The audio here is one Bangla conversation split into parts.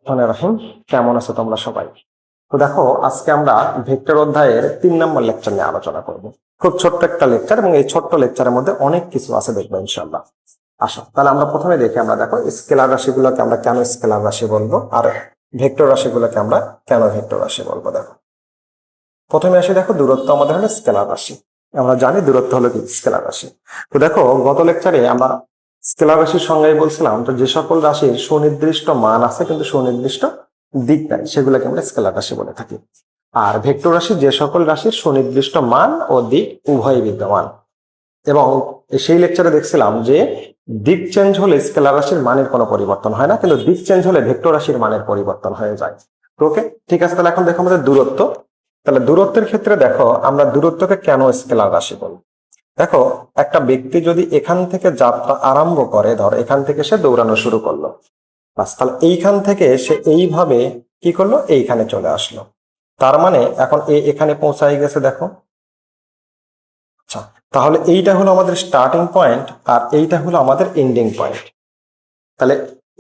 রহিম, কেমন আছো তোমরা সবাই? তো দেখো, আজকে আমরা ভেক্টর অধ্যায়ের 3 নম্বর লেকচার নিয়ে আলোচনা করব। খুব ছোট্ট একটা লেকচার, এবং এই ছোট্ট লেকচারের মধ্যে অনেক কিছু আছে, দেখবো ইনশাল্লাহ। আসো তাহলে আমরা প্রথমে দেখি, আমরা দেখো স্কেলার রাশিগুলোকে আমরা কেন স্কেলার রাশি বলবো, আর ভেক্টর রাশিগুলোকে আমরা কেন ভেক্টর রাশি বলবো। দেখো, প্রথমে আসে, দেখো দূরত্ব আমাদের হলো স্কেলার রাশি। আমরা জানি দূরত্ব হলো কি স্কেলার রাশি। তো দেখো, গত লেকচারে আমরা স্কেলার রাশির সংজ্ঞায় বলছিলাম, তো যে সকল রাশির সুনির্দিষ্ট মান আছে কিন্তু সুনির্দিষ্ট দিক নাই, সেগুলোকে আমরা স্কেলার রাশি বলে থাকি। আর ভেক্টর রাশি যে সকল রাশির সুনির্দিষ্ট মান ও দিক উভয়ই বিদ্যমান। এবং সেই লেকচারে দেখছিলাম যে দিক চেঞ্জ হলে স্কেলার রাশির মানের কোনো পরিবর্তন হয় না, কিন্তু দিক চেঞ্জ হলে ভেক্টর রাশির মানের পরিবর্তন হয়ে যায়। তো ওকে, ঠিক আছে। তাহলে এখন দেখো আমাদের দূরত্ব। তাহলে দূরত্বের ক্ষেত্রে দেখো, আমরা দূরত্বকে কেন স্কেলার রাশি বলবো। দেখো, একটা ব্যক্তি যদি এখান থেকে যাত্রা আরম্ভ করে, ধর এখান থেকে সে দৌড়ানো শুরু করলো, বাস, তাহলে এইখান থেকে সে এইভাবে কি করলো, এইখানে চলে আসলো। তার মানে এখন এখানে পৌঁছাই গেছে, দেখো। আচ্ছা, তাহলে এইটা হলো আমাদের স্টার্টিং পয়েন্ট, আর এইটা হলো আমাদের এন্ডিং পয়েন্ট। তাহলে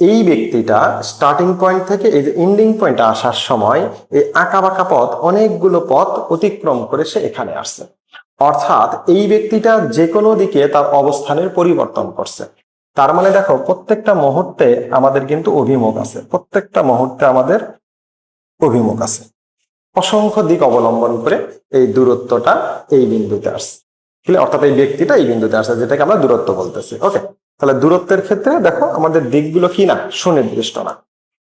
এই ব্যক্তিটা স্টার্টিং পয়েন্ট থেকে এই যে এন্ডিং পয়েন্টে আসার সময় এই আঁকা বাঁকা পথ, অনেকগুলো পথ অতিক্রম করে সে এখানে আসছে। অর্থাৎ এই ব্যক্তিটা যে কোনো দিকে তার অবস্থানের পরিবর্তন করছে। তার মানে দেখো, প্রত্যেকটা মুহূর্তে আমাদের কিন্তু অভিমুখ আছে, প্রত্যেকটা মুহূর্তে আমাদের অভিমুখ আছে। অসংখ্য দিক অবলম্বন করে এই দূরত্বটা এই বিন্দুতে আসছে, অর্থাৎ এই ব্যক্তিটা এই বিন্দুতে আসছে, যেটাকে আমরা দূরত্ব বলতেছি। ওকে, তাহলে দূরত্বের ক্ষেত্রে দেখো আমাদের দিকগুলো কি না, সুনির্দিষ্ট না।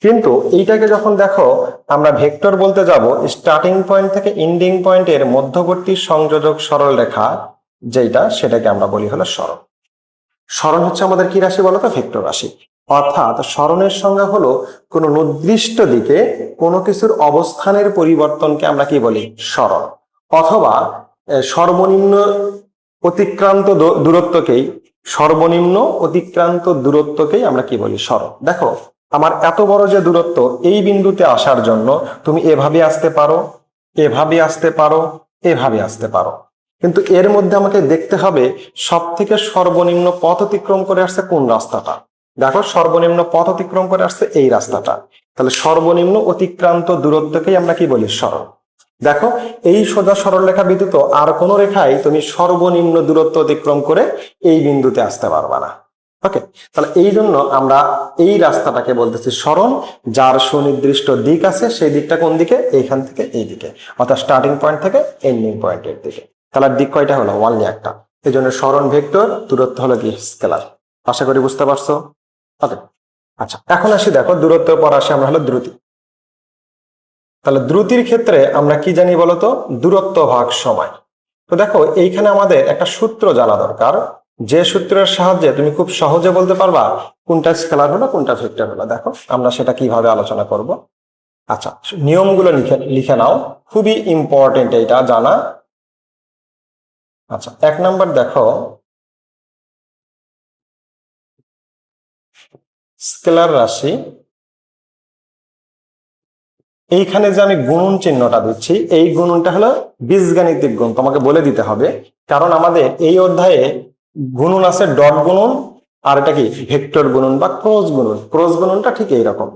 কিন্তু এইটাকে যখন দেখো আমরা ভেক্টর বলতে যাব, স্টার্টিং পয়েন্ট থেকে এন্ডিং পয়েন্টের মধ্যবর্তী সংযোজক সরল রেখা যেটা, সেটাকে আমরা বলি হলো সরণ। সরণ হচ্ছে আমাদের কি রাশি বলতো, ভেক্টর রাশি। অর্থাৎ সরণের সংজ্ঞা হলো কোন নির্দিষ্ট দিকে কোনো কিছুর অবস্থানের পরিবর্তনকে আমরা কি বলি, সরণ। অথবা সর্বনিম্ন অতিক্রান্ত দূরত্বকেই সর্বনিম্ন অতিক্রান্ত দূরত্বকেই আমরা কি বলি, সরণ। দেখো, আমার এত বড় যে দূরত্ব, এই বিন্দুতে আসার জন্য তুমি এভাবে আসতে পারো, এভাবে আসতে পারো, এভাবে আসতে পারো, কিন্তু এর মধ্যে আমাকে দেখতে হবে সব থেকে সর্বনিম্ন পথ অতিক্রম করে আসছে কোন রাস্তাটা। দেখো, সর্বনিম্ন পথ অতিক্রম করে আসছে এই রাস্তাটা। তাহলে সর্বনিম্ন অতিক্রান্ত দূরত্বকেই আমরা কি বলি, সরণ। দেখো, এই সোজা সরল রেখা ব্যতীত আর কোনো রেখায় তুমি সর্বনিম্ন দূরত্ব অতিক্রম করে এই বিন্দুতে আসতে পারবা না। ওকে, তাহলে এই জন্য আমরা এই রাস্তাটাকে বলতেছি সরণ, যার সুনির্দিষ্ট দিক আছে। সেই দিকটা কোন দিকে, এইখান থেকে এই দিকে, অর্থাৎ স্টার্টিং পয়েন্ট থেকে এন্ডিং পয়েন্টের দিকে। তাহলে দিক কয়টা হলো, ওয়ানলি একটা। এই জন্য সরণ ভেক্টর, দূরত্ব হলো কি স্কেলার। আশা করি বুঝতে পারছো। ওকে, আচ্ছা, এখন আসি, দেখো দূরত্বের পর আসে আমরা হলো দ্রুতি। তাহলে দ্রুতির ক্ষেত্রে আমরা কি জানি বলতো, দূরত্ব ভাগ সময়। তো দেখো, এইখানে আমাদের একটা সূত্র জানা দরকার, যে সূত্রের সাহায্যে তুমি খুব সহজে বলতে পারবা কোনটা স্কেলার হলো কোনটা ভেক্টর হলো। দেখো আমরা সেটা কিভাবে আলোচনা করব। আচ্ছা, নিয়মগুলো লিখে নাও, খুবই ইম্পর্টেন্ট এটা জানা। আচ্ছা, 1 নম্বর দেখো, স্কেলার রাশি, এইখানে যে আমি গুণন চিহ্নটা দিচ্ছি, এই গুণনটা হলো বীজগাণিতিক গুণ, তোমাকে বলে দিতে হবে। কারণ আমাদের এই অধ্যায়ে গুণন আছে ডট গুণন, আর এটা কি ভেক্টর গুণন বা ক্রস গুণন। ক্রস গুণনটা ঠিক এইরকম।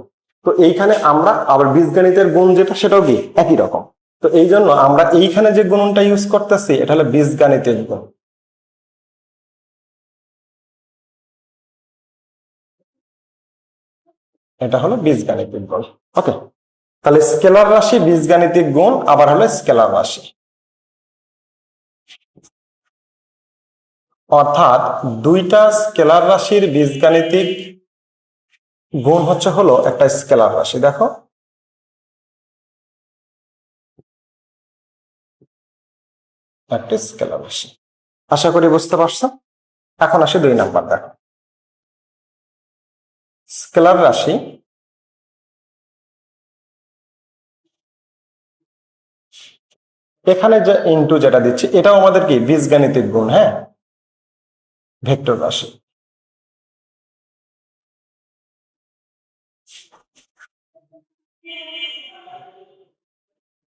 তো এইখানে আমরা আবার বীজগণিতের গুণ যেটা, সেটাও কি একই রকম। তো এই জন্য আমরা এইখানে যে গুণনটা ইউজ করতেছি, এটা হলো বীজগাণিতিক গুণ। এটা হলো বীজগাণিতিক গুণ। ওকে, তাহলে স্কেলার রাশি বীজগাণিতিক গুণ, আবার হলো স্কেলার রাশি। অর্থাৎ দুইটা স্কেলার রাশির বীজগাণিতিক গুণ হচ্ছে হলো একটা স্কেলার রাশি। দেখো, একটা স্কেলার রাশি। আশা করি বুঝতে পারছো। এখন আসে 2 নাম্বার। দেখো, স্কেলার রাশি এখানে যে ইনটু যেটা দিচ্ছি, এটাও আমাদের কি বীজগাণিতিক গুণ। হ্যাঁ, ভেক্টর রাশি।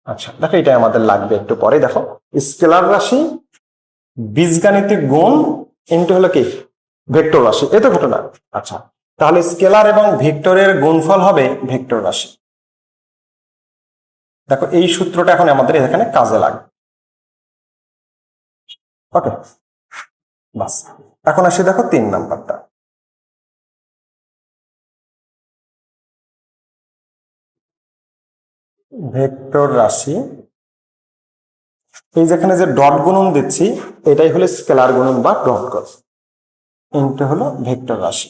আচ্ছা, দেখো এটা আমাদের লাগবে একটু পরে। দেখো, স্কেলার রাশি বীজগাণিতিক গুণ ইনটু হলো কি ভেক্টর রাশি, এ তো ঘটনা। আচ্ছা, তাহলে স্কেলার এবং ভেক্টরের গুণফল হবে ভেক্টর রাশি। দেখো এই সূত্রটা এখন আমাদের এখানে কাজে লাগবে। ওকে, বাস। এখন আসি দেখো 3 নাম্বারটা। ভেক্টর রাশি, এই যেখানে যে ডট গুণন দিচ্ছি এটাই হলো স্কেলার গুণন বা ডট গুণন, ইনটু হলো ভেক্টর রাশি।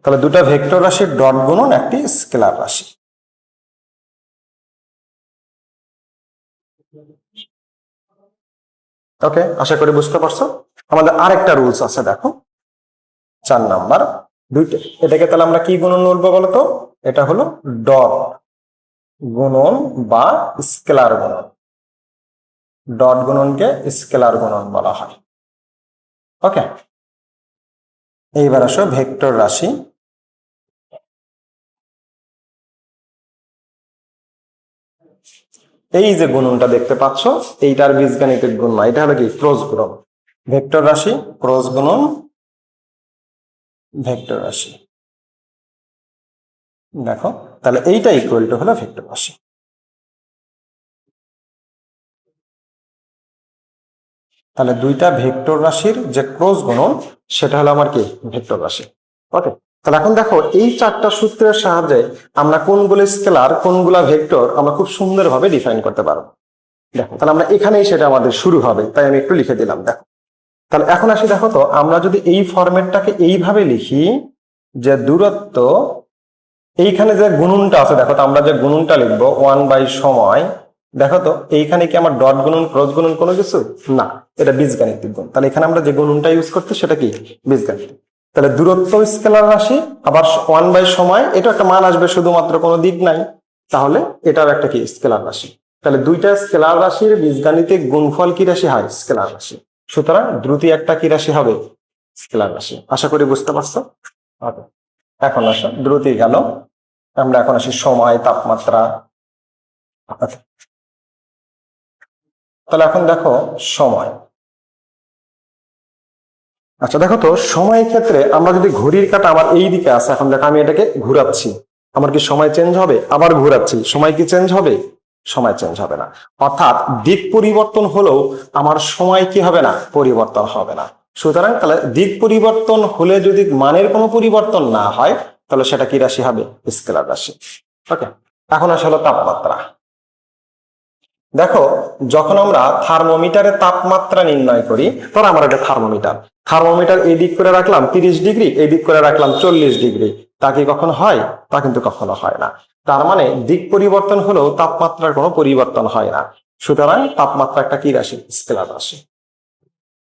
তাহলে দুটা ভেক্টর রাশির ডট গুণন একটি স্কেলার রাশি। ওকে, আশা করি বুঝতে পারছো। আমাদের আরেকটা রুলস আছে, দেখো 4 নাম্বার। দুইটা, এটাকে তাহলে আমরা কি গুণন বলবো বলতো? এটা হলো ডট গুণন বা স্কেলার গুণন। ডট গুণনকে স্কেলার গুণন বলা হয়। ওকে, এইবার আসো ভেক্টর রাশি। এই যে গুণনটা দেখতে পাচ্ছ, এইটার বীজগাণিতিক গুণ নয়, এটা হলো কি ক্রস গুণন। ভেক্টর রাশি ক্রস গুণন ভেক্টর রাশি। দেখো তাহলে এইটা ইকুয়াল টু হলো ভেক্টর রাশি। তাহলে দুইটা ভেক্টর রাশির যে ক্রস গুণন সেটা হলো আমার কি ভেক্টর রাশি। ওকে, তাহলে এখন দেখো এই 4টা সূত্রের সাহায্যে আমরা কোনগুলো স্কেলার কোনগুলা ভেক্টর আমরা খুব সুন্দরভাবে ডিফাইন করতে পারবো। দেখো তাহলে আমরা এখানেই সেটা আমাদের শুরু হবে, তাই আমি একটু লিখে দিলাম। দেখো তাহলে এখন আসি, দেখো তো আমরা যদি এই ফরম্যাটটাকে এইভাবে লিখি যে দূরত্ব, এইখানে যে গুণনটা আছে, দেখো তো আমরা যে গুণনটা লিখবো 1 সময়, দেখো তো এইখানে কি আমার ডট গুণন ক্রস গুণন কোনো কিছু না, এটা বীজগাণিতিক গুণ। তাহলে এখানে আমরা যে গুণনটা ইউজ করতে সেটা কি বীজগাণিতিক। তাহলে দূরত্ব স্কেলার রাশি, আবার 1 সময়, এটা একটা মান আসবে শুধুমাত্র, কোনো দিক নাই, তাহলে এটাও একটা কি স্কেলার রাশি। তাহলে দুইটা স্কেলার রাশির বীজগাণিতিক গুণফল কি রাশি হয়? স্কেলার রাশি। সুতরাং দ্রুতি একটা কি রাশি হবে? স্কেলার রাশি। আশা করি বুঝতে পারছো। ওকে, এখন আসো দ্রুতি গেল, আমরা এখন আসি সময় তাপমাত্রা। তাহলে এখন দেখো সময়। আচ্ছা দেখো তো সময়ের ক্ষেত্রে আমরা যদি ঘড়ির কাঁটা আমার এই দিকে আছে, এখন দেখো আমি এটাকে ঘুরাচ্ছি, আমার কি সময় চেঞ্জ হবে? আবার ঘুরাচ্ছি, সময় কি চেঞ্জ হবে? সময় চেঞ্জ হবে না। অর্থাৎ দিক পরিবর্তন হলেও আমার সময় কি হবে না? পরিবর্তন হবে না। সুতরাং তাহলে দিক পরিবর্তন হলে যদি মানের কোনো পরিবর্তন না হয়, তাহলে সেটা কি রাশি হবে? স্কেলার রাশি। ওকে, এখন আসলে তাপমাত্রা। দেখো যখন আমরা থার্মোমিটারে তাপমাত্রা নির্ণয় করি, ধর আমার একটা থার্মোমিটার, থার্মোমিটার এই দিক করে রাখলাম 30 ডিগ্রি, এই দিক করে রাখলাম 40 ডিগ্রি, তা কি কখনো হয়? তা কিন্তু কখনো হয় না। তার মানে দিক পরিবর্তন হলেও তাপমাত্রার কোনো পরিবর্তন হয় না। সুতরাং তাপমাত্রা একটা কি রাশি? স্কেলার রাশি।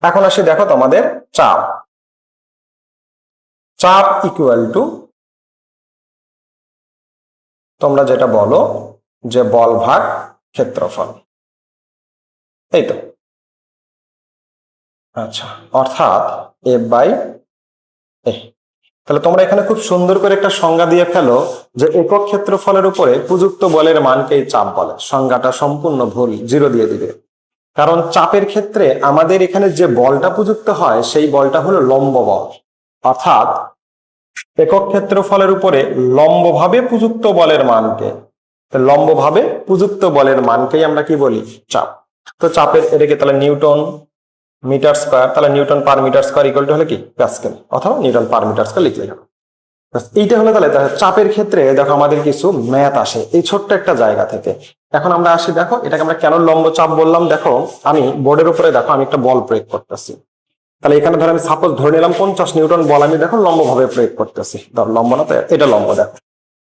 এখন আসি দেখো তোমাদের চাপ। চাপ ইকুয়াল টু, তোমরা যেটা বলো যে বল ভাগ ক্ষেত্রফল, এই তো। আচ্ছা, অর্থাৎ F/A। তাহলে তোমরা এখানে খুব সুন্দর করে একটা সংজ্ঞা দিয়ে ফেলো যে একক ক্ষেত্রফলের উপরে প্রযুক্ত বলের মানকেই চাপ বলে। সংজ্ঞাটা সম্পূর্ণ ভুল, 0 দিয়ে দিবে। কারণ চাপের ক্ষেত্রে আমাদের এখানে যে বলটা প্রযুক্ত হয় সেই বলটা হলো লম্ব বল। অর্থাৎ একক ক্ষেত্রফলের উপরে লম্বভাবে প্রযুক্ত বলের মানকে, লম্বভাবে প্রযুক্ত বলের মানকেই আমরা কি বলি? চাপ। তো চাপের এটাকে তাহলে নিউটন মিটার স্কয়ার, তাহলে newton per metre square equal to হলে কি প্যাসকেল, অথবা নিউটন পার মিটার স্কয়ার লিখলে হবে। এইটা হলো তাহলে চাপের ক্ষেত্রে দেখো আমাদের কিছু ম্যাথ আসে এই ছোট্ট একটা জায়গা থেকে। এখন আমরা আসি, দেখো এটাকে আমরা কেন লম্ব চাপ বললাম। দেখো আমি বোর্ডের উপরে দেখো আমি একটা বল প্রয়োগ করতেছি, তাহলে এখানে ধর আমি সাপোজ ধরে নিলাম 50 নিউটন বল আমি দেখো লম্ব ভাবে প্রয়োগ করতেছি। ধর লম্ব না, তো এটা লম্ব। দেখো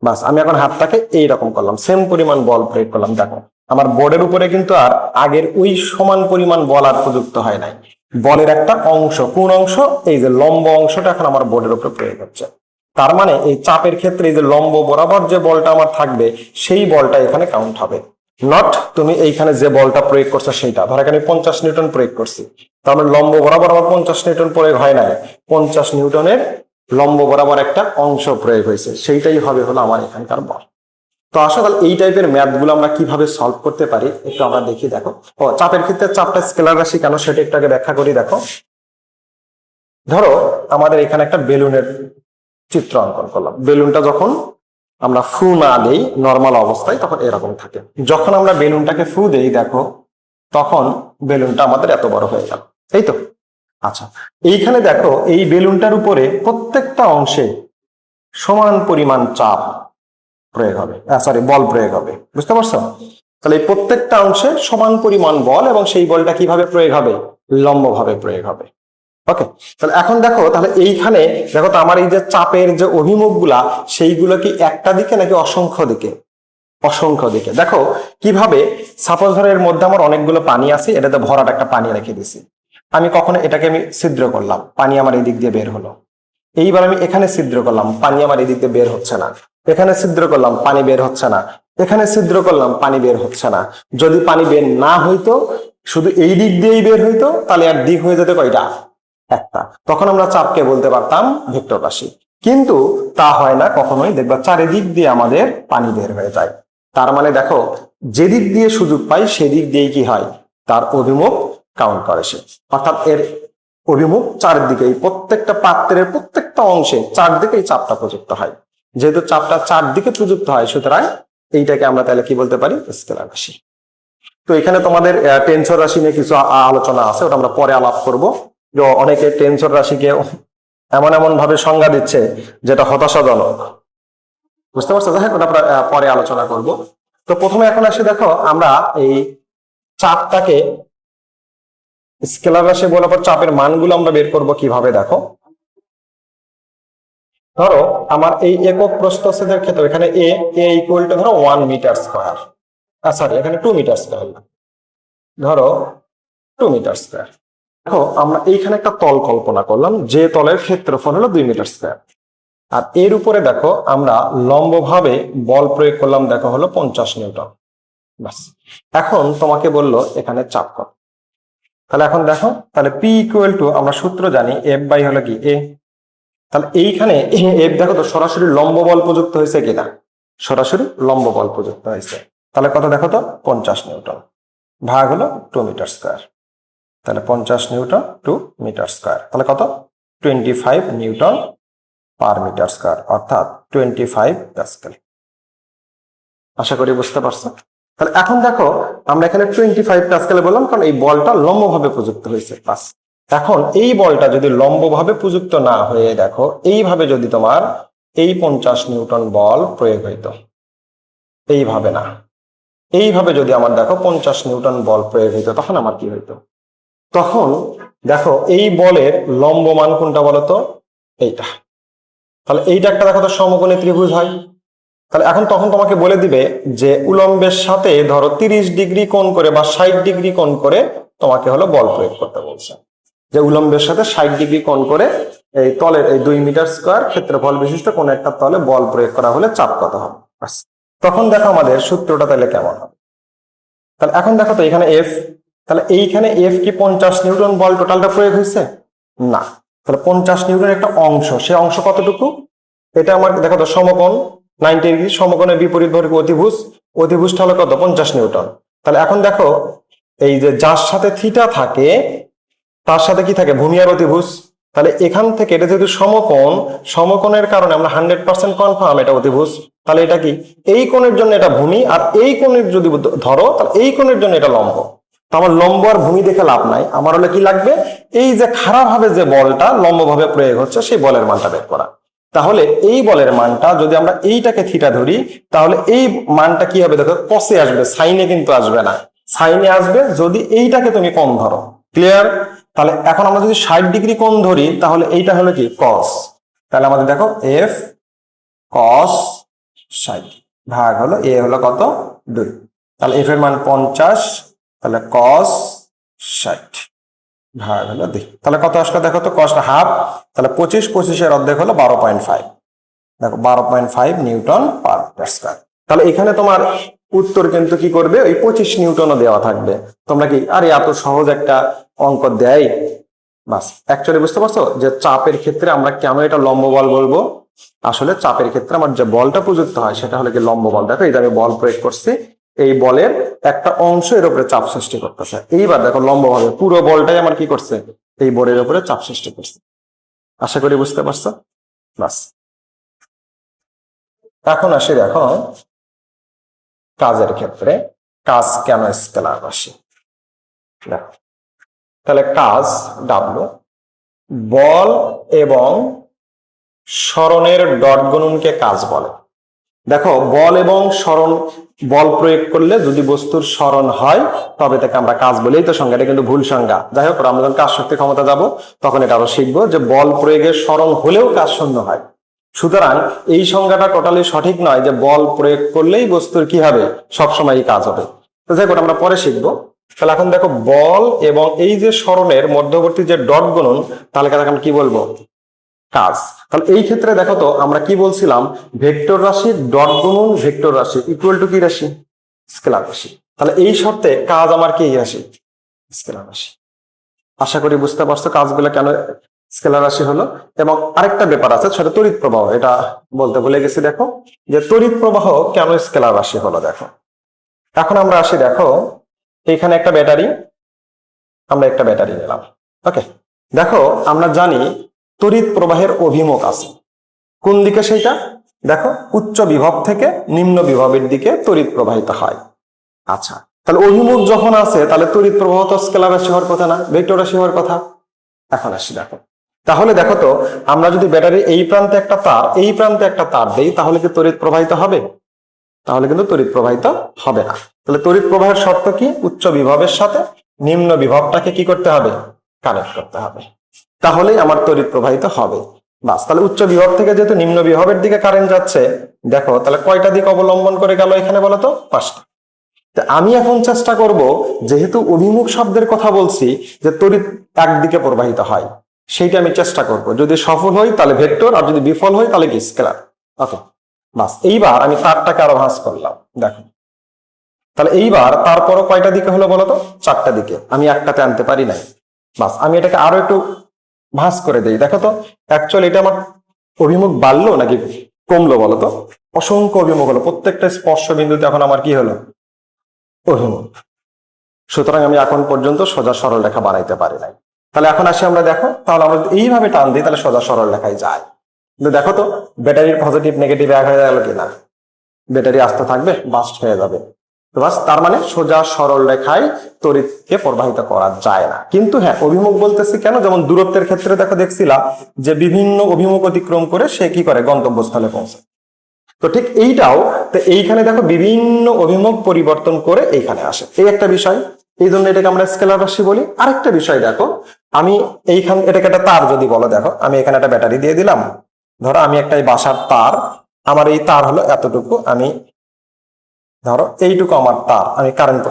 বাস, আমি এখন হাতটাকে এইরকম করলাম, সেম পরিমাণ বল প্রয়োগ করলাম। দেখো আমার বোর্ডের উপরে কিন্তু আর আগের ওই সমান পরিমাণ বল আর প্রযুক্ত হয় নাই। বলের একটা অংশ, কোন অংশ? এই যে লম্ব অংশটা এখন আমার বোর্ডের উপরে প্রয়োগ হচ্ছে। তার মানে এই চাপের ক্ষেত্রে এই যে লম্ব বরাবর যে বলটা আমার থাকবে সেই বলটা এখানে কাউন্ট হবে। নট তুমি এইখানে যে বলটা প্রয়োগ করছো সেইটা। ধর এখানে 50 নিউটন প্রয়োগ করছি, তার মানে লম্ব বরাবর আমার 50 নিউটন প্রয়োগ হয় নাই, 50 নিউটনের লম্ব বরাবর একটা অংশ প্রয়োগ হয়েছে, সেইটাই হবে হলো আমার এখানকার বল। তো আসো তাহলে এই টাইপের ম্যাথ গুলো আমরা কিভাবে সলভ করতে পারি একটু আমরা দেখি। দেখো, ও চাপের ক্ষেত্রে চাপটা স্কেলার রাশি কেন সেটা একটু আগে ব্যাখ্যা করি। দেখো, ধরো আমাদের এখানে একটা বেলুনের চিত্র অঙ্কন করলাম। বেলুনটা যখন আমরা ফু না দেই নর্মাল অবস্থায় তখন এরকম থাকে। যখন আমরা বেলুনটাকে ফু দেই দেখো তখন বেলুনটা আমাদের এত বড় হয়ে গেল, এই তো। আচ্ছা, এইখানে দেখো এই বেলুনটার উপরে প্রত্যেকটা অংশে সমান পরিমাণ চাপ প্রয়োগ হবে, সরি বল প্রয়োগ হবে, বুঝতে পারছো? তাহলে এই প্রত্যেকটা অংশে সমান পরিমাণ বল, এবং সেই বলটা কিভাবে প্রয়োগ হবে? লম্বভাবে প্রয়োগ হবে। ওকে, তাহলে এখন দেখো, তাহলে এইখানে দেখো তো আমার এই যে চাপের যে অভিমুখ গুলা সেইগুলো কি একটা দিকে নাকি অসংখ্য দিকে? অসংখ্য দিকে। দেখো কিভাবে, সাপোজ ধরো এর মধ্যে আমার অনেকগুলো পানি আছে, এটাতে ভরাট একটা পানি রেখে দিছি। আমি কখনো এটাকে আমি ছিদ্র করলাম, পানি আমার এই দিক দিয়ে বের হলো। এইবার আমি এখানে ছিদ্র করলাম, পানি আমার এই দিক দিয়ে বের হচ্ছে না। এখানে ছিদ্র করলাম, পানি বের হচ্ছে না। এখানে ছিদ্র করলাম, পানি বের হচ্ছে না। যদি পানি বের না হইতো, শুধু এই দিক দিয়েই বের হইতো, তাহলে আর দিক হয়ে যেত কয়টা? একটা। তখন আমরা চাপকে বলতে পারতাম ভেক্টর রাশি। কিন্তু তা হয় না কখনোই, দেখবা চারিদিক দিয়ে আমাদের পানি বের হয়ে যায়। তার মানে দেখো, যেদিক দিয়ে সুযোগ পাই সেদিক দিয়েই কি হয়? তার অভিমুখ কাউন্ট করে সে। অর্থাৎ এর অভিমুখ চারদিকে, প্রত্যেকটা পাত্রের প্রত্যেকটা অংশে চারদিকেই চাপটা প্রযুক্ত হয়। যেহেতু চাপটা চারদিকে প্রযুক্ত হয়, সুতরাং এইটাকে আমরা তাহলে কি বলতে পারি? স্কেলার রাশি। তো এখানে তোমাদের টেনসর রাশি নিয়ে কিছু আলোচনা আছে, ওটা আমরা পরে আলাপ করব। যে অনেকে টেনসর রাশিকে এমন এমন ভাবে সংজ্ঞা দিচ্ছে যেটা হতাশাজনক, বুঝতে পারছো? যাই হোক, ওটা আমরা পরে আলোচনা করব। তো প্রথমে এখন আসে, দেখো আমরা এই চাপটাকে স্কেলার রাশি বলার পর চাপের মানগুলো আমরা বের করব কিভাবে। দেখো, ধরো আমার এই একক প্রস্থচ্ছেদের ক্ষেত্রে এখানে এ ইকুয়াল টু ধরো 1 মিটার স্কয়ার, সরি এখানে 2 মিটার স্কয়ার, ধরো 2 মিটার স্কয়ার। দেখো আমরা এইখানে একটা তল কল্পনা করলাম, যে তলের ক্ষেত্রফল হলো 2 মিটার স্কয়ার। আর এর উপরে দেখো আমরা লম্বভাবে বল প্রয়োগ করলাম, দেখো হলো 50 নিউটন। বাস, এখন তোমাকে বললো এখানে চাপ কত। তাহলে এখন দেখো, তাহলে পি ইকুয়াল টু আমরা সূত্র জানি, এফ বাই হলো কি এ। তাহলে এইখানে এফ দেখো তো সরাসরি লম্ব বল প্রযুক্ত হয়েছে কিনা? সরাসরি লম্ব বল প্রযুক্ত হয়েছে। তাহলে কত দেখো তো, 50 নিউটন ভাগ হলো 2 মিটার স্কয়ার। তাহলে 50 নিউটন 2 মিটার স্কয়ার, তাহলে কত? 25 নিউটন পার মিটার স্কয়ার, অর্থাৎ 25 প্যাসকেল। আশা করি বুঝতে পারছো। তাহলে এখন দেখো আমরা এখানে 25 প্যাসকেলে বললাম, কারণ এই বলটা লম্বভাবে প্রযুক্ত হয়েছে। বাস, এখন এই বলটা যদি লম্বভাবে প্রযুক্ত না হয়ে দেখো এইভাবে যদি তোমার এই 50 নিউটন বল প্রয়োগ হইতো, এইভাবে না, এইভাবে যদি আমার দেখো 50 নিউটন বল প্রয়োগ হইতো, তখন আমার কি হইতো? তখন দেখো এই বলের লম্ব মান কোনটা বলতো? এইটা। তাহলে এইটা একটা দেখো তো সমকোণী ত্রিভুজ হয়। তাহলে এখন তখন তোমাকে বলে দিবে যে উলম্বের সাথে ধরো 30 ডিগ্রি কোণ করে বা 60 ডিগ্রি কোণ করে তোমাকে হলো বল প্রয়োগ করতে বলছে। যে উলম্বের সাথে 60 ডিগ্রি কোণ করে এই তলের এই 2 মিটার স্কয়ার ক্ষেত্রফল বিশিষ্ট কোন একটা তলে বল প্রয়োগ করা হলে চাপ কত হবে। তখন দেখো আমাদের সূত্রটা তাহলে কেমন হবে। তাহলে এখন দেখো তো এখানে এফ, তাহলে এইখানে এফ কি 50 নিউটন বল টোটালটা প্রয়োগ হয়েছে? না। তাহলে 50 নিউটনের একটা অংশ, সে অংশ কতটুকু? এটা আমার দেখো তো সমকোণ 90 ডিগ্রি, সমকোণের বিপরীত দৈর্ঘ্য অতিভুজ, অতিভুজটা হলো কত? 50 নিউটন। তাহলে এখন দেখো এই যে যার সাথে থিটা থাকে তার সাথে কি থাকে? ভূমি আর অতিভুজ। তাহলে এখান থেকে এটা যেহেতু সমকোণ, সমকোণের কারণে আমরা 100% কনফার্ম এটা অতিভুজ। তাহলে এটা কি? এই কোণের জন্য এটা ভূমি, আর এই কোণের যদি ধরো তাহলে এই কোণের জন্য এটা লম্ব। তো আমার লম্ব আর ভূমি দেখে লাভ নাই, আমার হলে কি লাগবে? এই যে খারাপ ভাবে যে বলটা লম্বভাবে প্রয়োগ হচ্ছে সেই বলের মানটা বের করা। তাহলে এই বলের মানটা যদি আমরা এইটাকে থিটা ধরি, তাহলে এই মানটা কি হবে? দেখো কসে আসবে, সাইনে কিন্তু আসবে না। সাইনে আসবে যদি এইটাকে তুমি কোণ ধরো। ক্লিয়ার? তাহলে এখন আমরা যদি 60 ডিগ্রি কোণ ধরি তাহলে এইটা হলো কি? কস। তাহলে আমাদের দেখো এফ কস 60 ভাগ হলো এ হলো কত? 2। তাহলে এফ এর মান 50, তাহলে কস 60 ভাগ হলো 2। তাহলে কত আসলো দেখো তো? কসটা হাফ, তাহলে 25, 25 এর অর্ধেক হলো 12.5। দেখো 12.5 নিউটন পার মিটার স্কয়ার। তাহলে এখানে তোমার উত্তর কিন্তু কি করবে? ওই 25 নিউটনও দেওয়া থাকবে। তোমরা কি আরে এত সহজ একটা অঙ্ক দেয়? বাস, অ্যাকচুয়ালি বুঝতে পারছো যে চাপের ক্ষেত্রে আমরা কেন এটা লম্ব বল বলবো? আসলে চাপের ক্ষেত্রে আমার যে বলটা প্রযুক্ত হয় সেটা হলো কি লম্ব বল। দেখো এই যে আমি বল প্রয়োগ করছি, এই বলের একটা অংশ এর উপরে চাপ সৃষ্টি করতেছে। এইবার দেখো লম্ব ভাবে পুরো বলটাই আমার কি করছে, এই বলের উপরে চাপ সৃষ্টি করছে। আশা করি বুঝতে পারছো। বাস, এখন আসি দেখো কাজের ক্ষেত্রে, কাজ কেন স্কেলার রাশি। দেখো তাহলে কাজ ডাব্লু বল এবং সরণের ডট গুণনকে কাজ বলে। দেখো বল এবং সরণ, বল প্রয়োগ করলে যদি বস্তুর সরণ হয় তবে তাকে আমরা কাজ বলি। এই তো সংজ্ঞা, এটা কিন্তু ভুল সংজ্ঞা। যাই হোক, আমরা যখন কাজ শক্তি ক্ষমতা যাব তখন এটা আরো শিখবো যে বল প্রয়োগের সরণ হলেও কাজ শূন্য হয়। সুতরাং এই সংজ্ঞাটা টোটালি সঠিক নয় যে বল প্রয়োগ করলেই বস্তুর কি হবে, সবসময়ই কাজ হবে। তো যাই হোক, আমরা পরে শিখবো। তাহলে এখন দেখো বল এবং এই যে সরণের মধ্যবর্তী যে ডট গুণন, তাহলে আমরা কি বলবো, কাজ। তাহলে এই ক্ষেত্রে দেখো তো আমরা কি বলছিলাম, ভেক্টর রাশির ডট গুণন ভেক্টর রাশি ইকুয়াল টু কি রাশি, স্কেলার রাশি। তাহলে এই শর্তে কাজ আমার কি রাশি, স্কেলার রাশি। আশা করি বুঝতে পারছো কাজগুলো কেন স্কেলার রাশি হলো। এবং আরেকটা ব্যাপার আছে, সেটা তড়িৎ প্রবাহ, এটা বলতে ভুলে গেছি। দেখো যে তড়িৎ প্রবাহ কেন স্কেলার রাশি হলো। দেখো এখন আমরা আসি, দেখো এখানে একটা ব্যাটারি, আমরা একটা ব্যাটারি নিলাম। ওকে, দেখো আমরা জানি তড়িৎ প্রবাহের অভিমুখ আছে কোন দিকে, সেইটা দেখো উচ্চ বিভব থেকে নিম্ন বিভবের দিকে তড়িৎ প্রবাহিত হয়। আচ্ছা, তাহলে অভিমুখ যখন আছে তাহলে তড়িৎ প্রবাহ তো স্কেলার রাশি হওয়ার কথা না, ভেক্টর রাশি হওয়ার কথা। এখন আসি দেখো, তাহলে দেখো তো আমরা যদি ব্যাটারির এই প্রান্তে একটা তার, এই প্রান্তে একটা তার দেই, তাহলে কি তড়িৎ প্রবাহিত হবে? তাহলে কিন্তু তড়িৎ প্রবাহিত হবে না। তাহলে তড়িৎ প্রবাহের শর্ত কি, উচ্চ বিভবের সাথে নিম্ন বিভবটাকে কি করতে হবে, কানেক্ট করতে হবে, তাহলেই আমার তড়িৎ প্রবাহিত হবে। বাস, তাহলে উচ্চ বিভব থেকে যেহেতু নিম্ন বিভবের দিকে কারেন্ট যাচ্ছে, দেখো তাহলে কয়টা দিক অবলম্বন করে গেল এখানে বলো তো, 5টা। আমি এখন চেষ্টা করব, যেহেতু অভিমুখ শব্দের কথা বলছি, যে তড়িৎ একদিকে প্রবাহিত হয়, সেইটা আমি চেষ্টা করব। যদি সফল হই তাহলে ভেক্টর, আর যদি বিফল হই তাহলে কি স্কেলার। ওকে, বাস এইবার আমি তারটাকে আরো ভাঁজ করলাম। দেখো তাহলে এইবার তারপরও কয়টা দিকে হলো বলতো, 4টা দিকে। আমি একটাতে আনতে পারি নাই। বাস, আমি এটাকে আরো একটু ভাঁজ করে দেই। দেখো তো অ্যাকচুয়ালি এটা আমার অভিমুখ বাড়লো নাকি কমলো বলতো, অসংখ্য অভিমুখ হলো, প্রত্যেকটা স্পর্শ বিন্দুতে এখন আমার কি হলো, অভিমুখ। সুতরাং আমি এখন পর্যন্ত সোজা সরল রেখা বানাইতে পারি নাই। তাহলে এখন আসি আমরা, দেখো তাহলে আমরা এইভাবে টান দিই তাহলে সোজা সরল রেখায় যায়। কিন্তু দেখো তো ব্যাটারির পজিটিভ নেগেটিভ এক হয়ে গেল কিনা, ব্যাটারি আসতে থাকবে, বাস্ট হয়ে যাবে। তো বাস, তার মানে সোজা সরল রেখায় তড়িৎকে প্রবাহিত করা যায় না। কিন্তু হ্যাঁ, অভিমুখ বলতেছি কেন, যেমন দূরত্বের ক্ষেত্রে দেখো দেখছিলা যে বিভিন্ন অভিমুখ অতিক্রম করে সে কি করে, গন্তব্যস্থলে পৌঁছায়। তো ঠিক এইটাও, তো এইখানে দেখো বিভিন্ন অভিমুখ পরিবর্তন করে এইখানে আসে, এই একটা বিষয়। এই জন্য এটাকে আমরা স্কেলার রাশি বলি। আরেকটা বিষয় দেখো, আমি এইখান, এটাকে একটা তার যদি বলো, দেখো আমি এখানে একটা ব্যাটারি দিয়ে দিলাম। ধরো আমি একটা বাসার তার, আমার এই তার হলো এতটুকু, আমি ধরো এইটুকু আমার তার, আমি কারেন্ট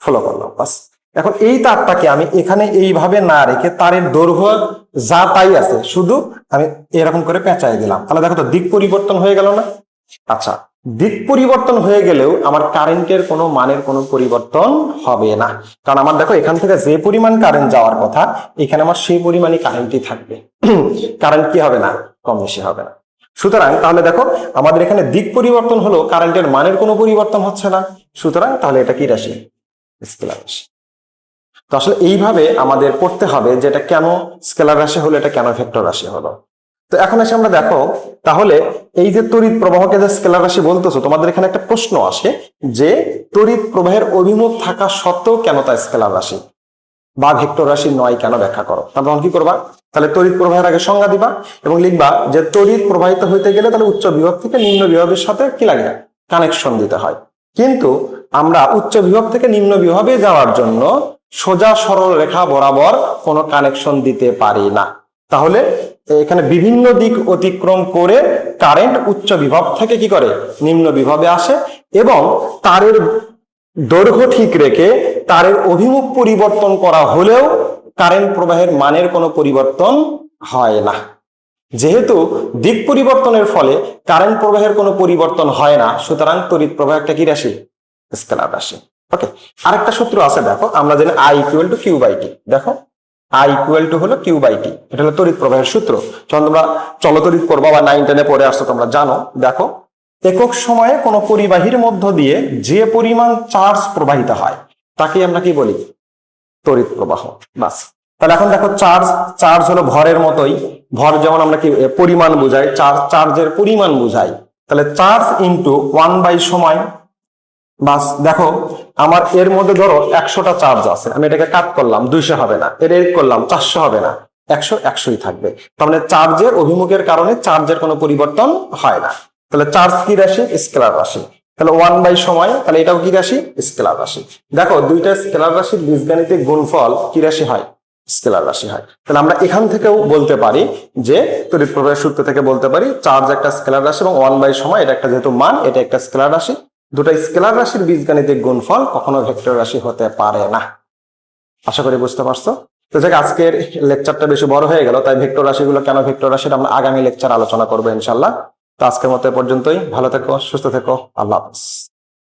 ফলো করলাম। বাস, এখন এই তারটাকে আমি এখানে এইভাবে না রেখে তারের দৈর্ঘ্য যা তাই আছে, শুধু আমি এরকম করে পেঁচাই দিলাম। তাহলে দেখো তো দিক পরিবর্তন হয়ে গেল না। আচ্ছা, দিক পরিবর্তন হয়ে গেলেও আমার কারেন্টের কোনো মানের কোনো পরিবর্তন হবে না, কারণ আমার দেখো এখান থেকে যে পরিমাণ কারেন্ট যাওয়ার কথা, এখানে আমার সেই পরিমাণই কারেন্টই থাকবে। কারেন্ট কি হবে না, কম বেশি হবে না। সুতরাং তাহলে দেখো আমাদের এখানে দিক পরিবর্তন হলো, কারেন্টের মানের কোনো পরিবর্তন হচ্ছে না। সুতরাং তাহলে এটা কি রাশি, স্কেলার রাশি। তো আসলে এইভাবে আমাদের পড়তে হবে যে এটা কেন স্কেলার রাশি হলো, এটা কেন ভেক্টর রাশি হলো। তো এখন এসে আমরা দেখো, তাহলে এই যে তড়িৎ প্রবাহকে যে স্কেলার রাশি বলতেছো, তোমাদের এখানে একটা প্রশ্ন আসে যে তড়িৎ প্রবাহের অভিমুখ থাকা সত্ত্বেও কেন তা স্কেলার রাশি বা ভেক্টর রাশি নয়, কেন ব্যাখ্যা করো। তখন কি করবা, তাহলে তড়িৎ প্রবাহের আগে সংজ্ঞা দিবা এবং লিখবা যে তড়িৎ প্রবাহিত হইতে গেলে তাহলে উচ্চ বিভব থেকে নিম্ন বিভবের সাথে কি লাগে, কানেকশন দিতে হয়। কিন্তু আমরা উচ্চ বিভব থেকে নিম্ন বিভবে যাওয়ার জন্য সোজা সরল রেখা বরাবর কোনো কানেকশন দিতে পারি না। তাহলে এখানে বিভিন্ন দিক অতিক্রম করে কারেন্ট উচ্চ বিভব থেকে কি করে, নিম্ন বিভবে আসে, এবং তারের দৈর্ঘ্য ঠিক রেখে তারের অভিমুখ পরিবর্তন করা হলেও কারেন্ট প্রবাহের মানের কোনো পরিবর্তন হয় না। যেহেতু দিক পরিবর্তনের ফলে কারেন্ট প্রবাহের কোনো পরিবর্তন হয় না, সুতরাং তড়িৎ প্রবাহ একটা কি রাশি, স্কেলার রাশি। ওকে, আরেকটা সূত্র আছে দেখো, আমরা জানি I = Q/T। দেখো আই ইকুয়াল টু হলো কিউ বাই টি। এটা হলো তড়িৎ প্রবাহের সূত্র। যখন তোমরা চলতড়িৎ পড়বা বা 9-10 পড়ে আসছো তোমরা জানো। দেখো, একক সময়ে কোনো পরিবাহীর মধ্য দিয়ে যে পরিমাণ চার্জ প্রবাহিত হয় তাকে আমরা কি বলি? তড়িৎ প্রবাহ। বাস। তাহলে এখন দেখো, চার্জ হলো ভরের মতোই। ভর যেমন আমরা কি পরিমাণ বোঝাই, চার্জের পরিমাণ বোঝাই। তাহলে চার্জ ইন্টু 1 সময়। বাস। দেখো, আমার এর মধ্যে ধরো 100টা চার্জ আছে, আমি এটাকে কাট করলাম, 200 হবে না। এর করলাম 400 হবে না, 100ই থাকবে। তার মানে চার্জের অভিমুখের কারণে চার্জের কোনো পরিবর্তন হয় না। তাহলে চার্জ কি রাশি? স্কেলার রাশি। তাহলে 1 সময়, তাহলে এটাও কি রাশি? স্কেলার রাশি। দেখো, দুইটা স্কেলার রাশির বীজগাণিতিক গুণফল কি রাশি হয়? স্কেলার রাশি হয়। তাহলে আমরা এখান থেকেও বলতে পারি যে, তড়িৎ প্রবাহের সূত্র থেকে বলতে পারি চার্জ একটা স্কেলার রাশি এবং 1 সময় এটা একটা যেহেতু মান, এটা একটা স্কেলার রাশি। দুটো স্কেলার রাশির বীজগাণিতিক গুণফল কখনো ভেক্টর রাশি হতে পারে না। আশা করি বুঝতে পারছো। তো যাক, আজকের লেকচারটা বেশি বড় হয়ে গেল, তাই ভেক্টর রাশিগুলো কেন ভেক্টর রাশি আমরা আগামী লেকচার আলোচনা করবো ইনশাল্লাহ। তো আজকের মতো এ পর্যন্তই। ভালো থেকো, সুস্থ থেকো, আল্লাহ হাফেজ।